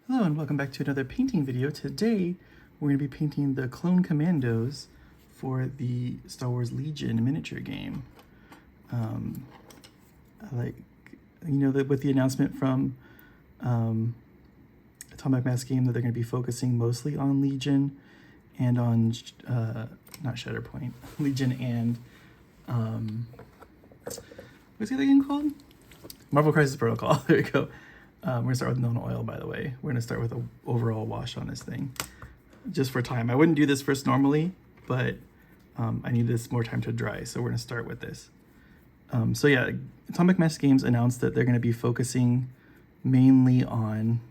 Hello and welcome back to another painting video. Today we're going to be painting the Clone Commandos for the Star Wars Legion miniature game. With the announcement from Atomic Mass Game that they're going to be focusing mostly on Legion and on, not Shatterpoint, Legion and, what's the other game called? Marvel Crisis Protocol. There we go. We're gonna start with non-oil, by the way. We're gonna start with an overall wash on this thing, just for time. I wouldn't do this first normally, but I need this more time to dry, so we're gonna start with this. So yeah, Atomic Mass Games announced that they're gonna be focusing mainly on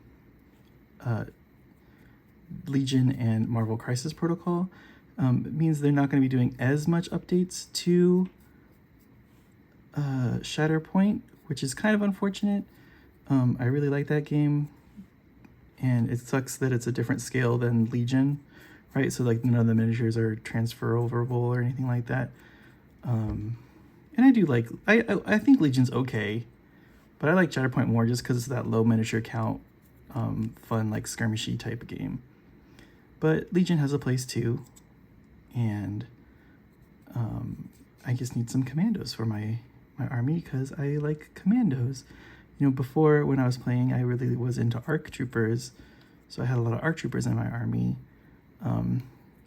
Legion and Marvel Crisis Protocol. It means they're not gonna be doing as much updates to Shatterpoint, which is kind of unfortunate. I really like that game, and it sucks that it's a different scale than Legion, right? So like none of the miniatures are transferable or anything like that. And I do like, I think Legion's okay, but I like Shatterpoint more just because it's that low miniature count, fun like skirmishy type of game. But Legion has a place too, and I just need some commandos for my army because I like commandos. You know, before when I was playing, I really was into ARC troopers, so I had a lot of ARC troopers in my army, and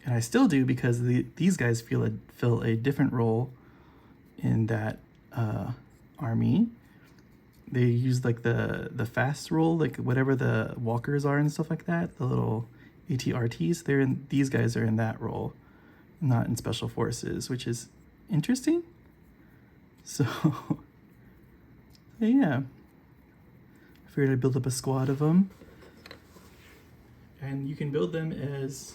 I still do because these guys fill a different role in that army. They use like the fast role, like whatever the walkers are and stuff like that, the little ATRTs. These guys are in that role, not in special forces, which is interesting. So yeah. Figured I'd build up a squad of them, and you can build them as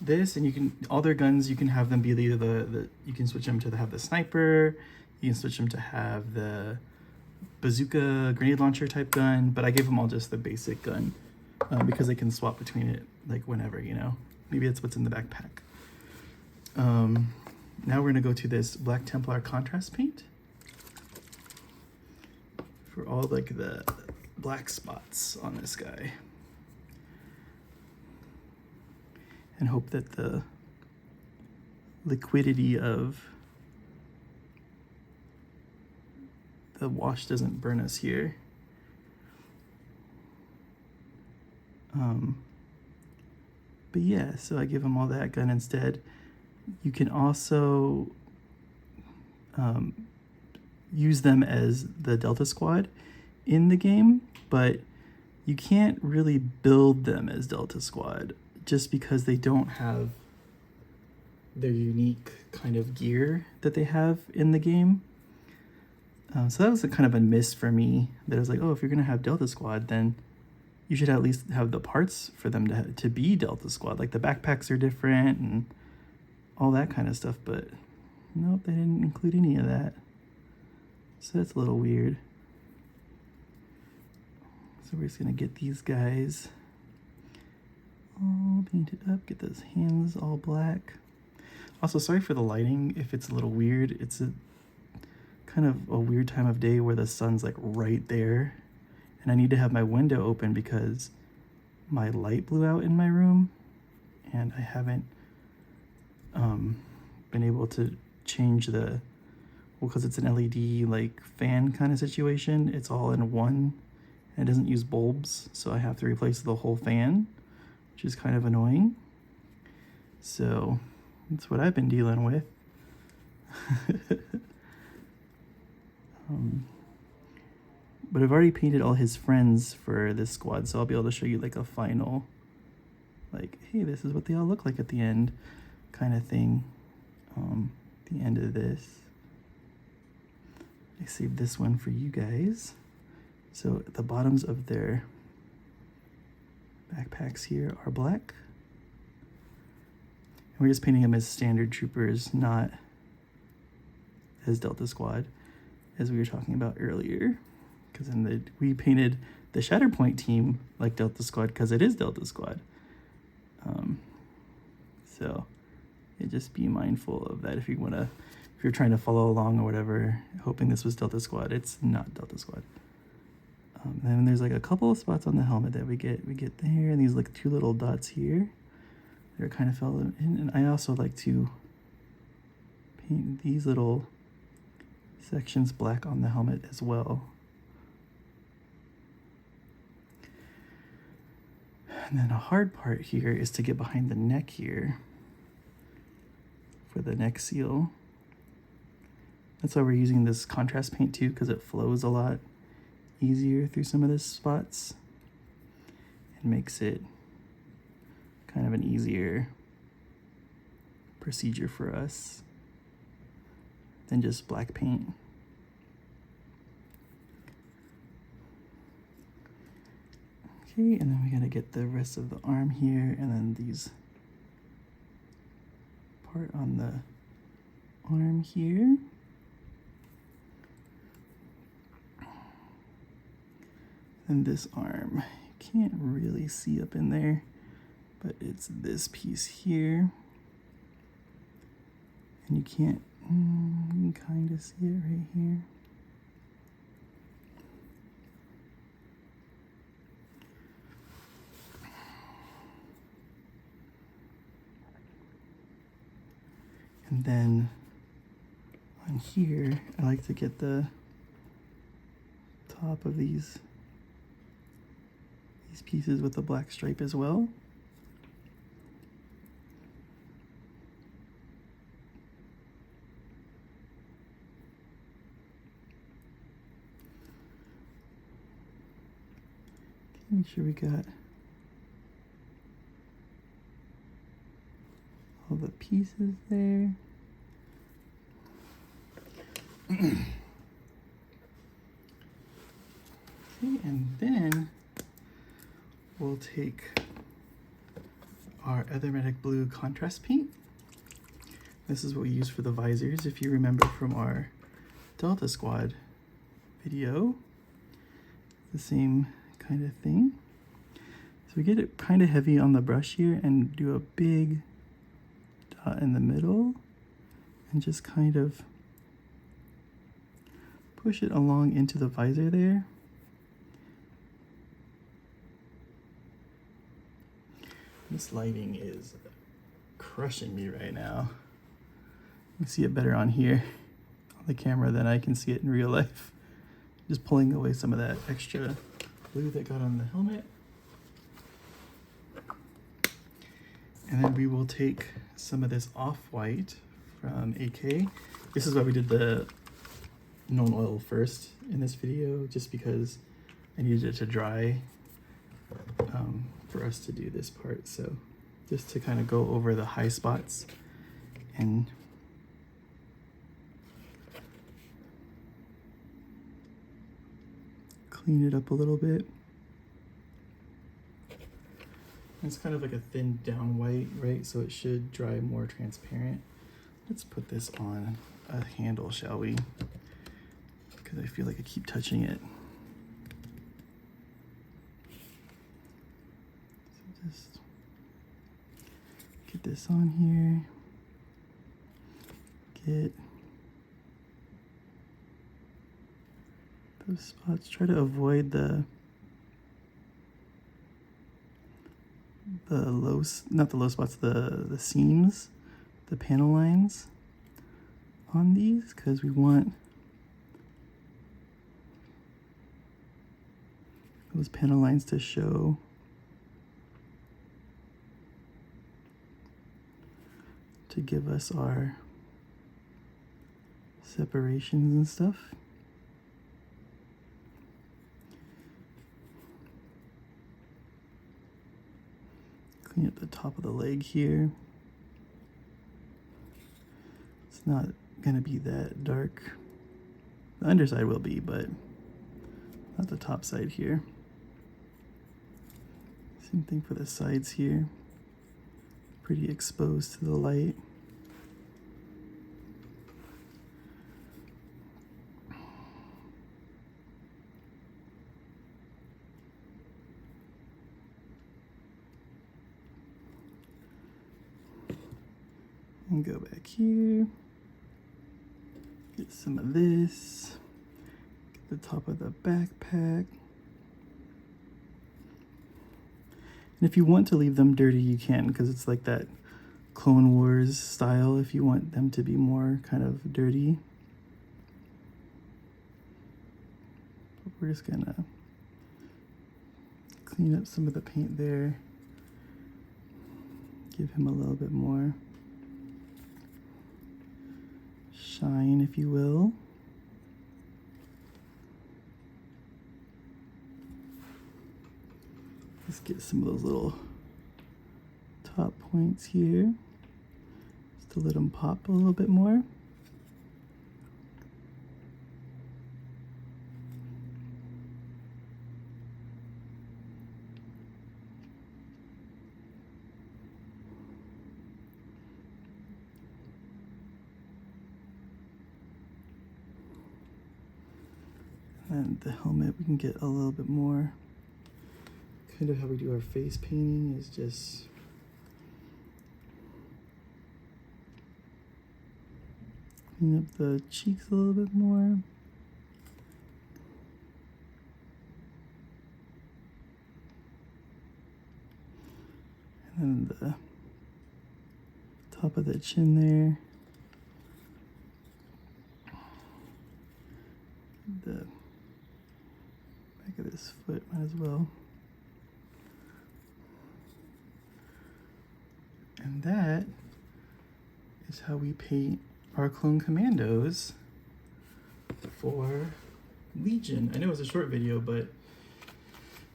this, and you can all their guns. You can have them be either you can switch them to have the sniper. You can switch them to have the bazooka grenade launcher type gun. But I gave them all just the basic gun because they can swap between it like whenever, you know. Maybe that's what's in the backpack. Now we're gonna go to this Black Templar contrast paint for all like the black spots on this guy, and hope that the liquidity of the wash doesn't burn us here. But yeah, so I give him all that gun instead. You can also use them as the Delta Squad in the game, but you can't really build them as Delta Squad just because they don't have their unique kind of gear that they have in the game. So that was a kind of a miss for me, that I was like, oh, if you're gonna have Delta Squad, then you should at least have the parts for them to be Delta Squad. Like the backpacks are different and all that kind of stuff, but nope, they didn't include any of that. So that's a little weird. So we're just gonna get these guys all painted up, get those hands all black. Also, sorry for the lighting if it's a little weird. It's a kind of a weird time of day where the sun's like right there, and I need to have my window open because my light blew out in my room, and I haven't been able to change well, because it's an LED like fan kind of situation. It's all in one, and it doesn't use bulbs, so I have to replace the whole fan, which is kind of annoying. So that's what I've been dealing with. But I've already painted all his friends for this squad, so I'll be able to show you like a final, like, hey, this is what they all look like at the end kind of thing. The end of this. I saved this one for you guys. So the bottoms of their backpacks here are black. And we're just painting them as standard troopers, not as Delta Squad, as we were talking about earlier. Because we painted the Shatterpoint team like Delta Squad because it is Delta Squad. So just be mindful of that if you're trying to follow along or whatever, hoping this was Delta Squad. It's not Delta Squad. And then there's like a couple of spots on the helmet that we get there, and these like 2 little dots here. They're kind of filled in, and I also like to paint these little sections black on the helmet as well. And then a hard part here is to get behind the neck here for the neck seal. That's why we're using this contrast paint too, because it flows a lot easier through some of the spots. It makes it kind of an easier procedure for us than just black paint. Okay, and then we gotta get the rest of the arm here, and then these part on the arm here. And this arm, you can't really see up in there, but it's this piece here. And you can't, you can kind of see it right here. And then on here, I like to get the top of these pieces with the black stripe as well. Make sure we got all the pieces there. Okay, and then we'll take our Athletic Blue contrast paint. This is what we use for the visors, if you remember from our Delta Squad video. The same kind of thing. So we get it kind of heavy on the brush here and do a big dot in the middle and just kind of push it along into the visor there. This lighting is crushing me right now. You can see it better on here on the camera than I can see it in real life. Just pulling away some of that extra blue that got on the helmet. And then we will take some of this off-white from AK. This is why we did the known oil first in this video, just because I needed it to dry for us to do this part. So just to kind of go over the high spots and clean it up a little bit. It's kind of like a thin down white, right? So it should dry more transparent. Let's put this on a handle, shall we? Because I feel like I keep touching it. So just get this on here. Get those spots. Try to avoid the not the low spots, the seams, the panel lines on these, because we want those panel lines to show. To give us our separations and stuff. Clean up the top of the leg here. It's not gonna be that dark. The underside will be, but not the top side here. Same thing for the sides here. Pretty exposed to the light. And go back here, get some of this, get the top of the backpack. And if you want to leave them dirty, you can, because it's like that Clone Wars style if you want them to be more kind of dirty. But we're just gonna clean up some of the paint there. Give him a little bit more shine, if you will. Let's get some of those little top points here, just to let them pop a little bit more. And the helmet, we can get a little bit more. Kind of how we do our face painting is just clean up the cheeks a little bit more. And then the top of the chin there. The back of this foot might as well. And that is how we paint our Clone Commandos for Legion. I know it's a short video, but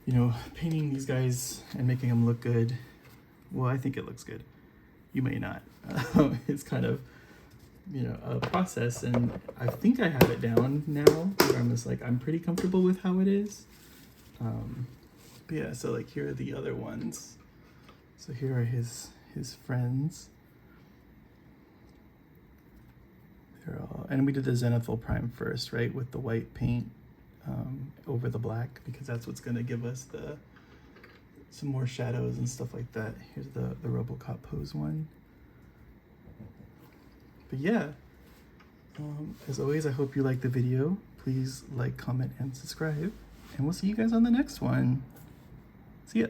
you know, painting these guys and making them look good, well, I think it looks good. You may not. It's kind of, you know, a process, and I think I have it down now where I'm just like, I'm pretty comfortable with how it is. But yeah, so like here are the other ones. So here are his friends. They're all, and we did the zenithal prime first, right, with the white paint over the black, because that's what's going to give us some more shadows and stuff like that. Here's the RoboCop pose one. But yeah, as always, I hope you liked the video. Please like, comment, and subscribe, and we'll see you guys on the next one. See ya.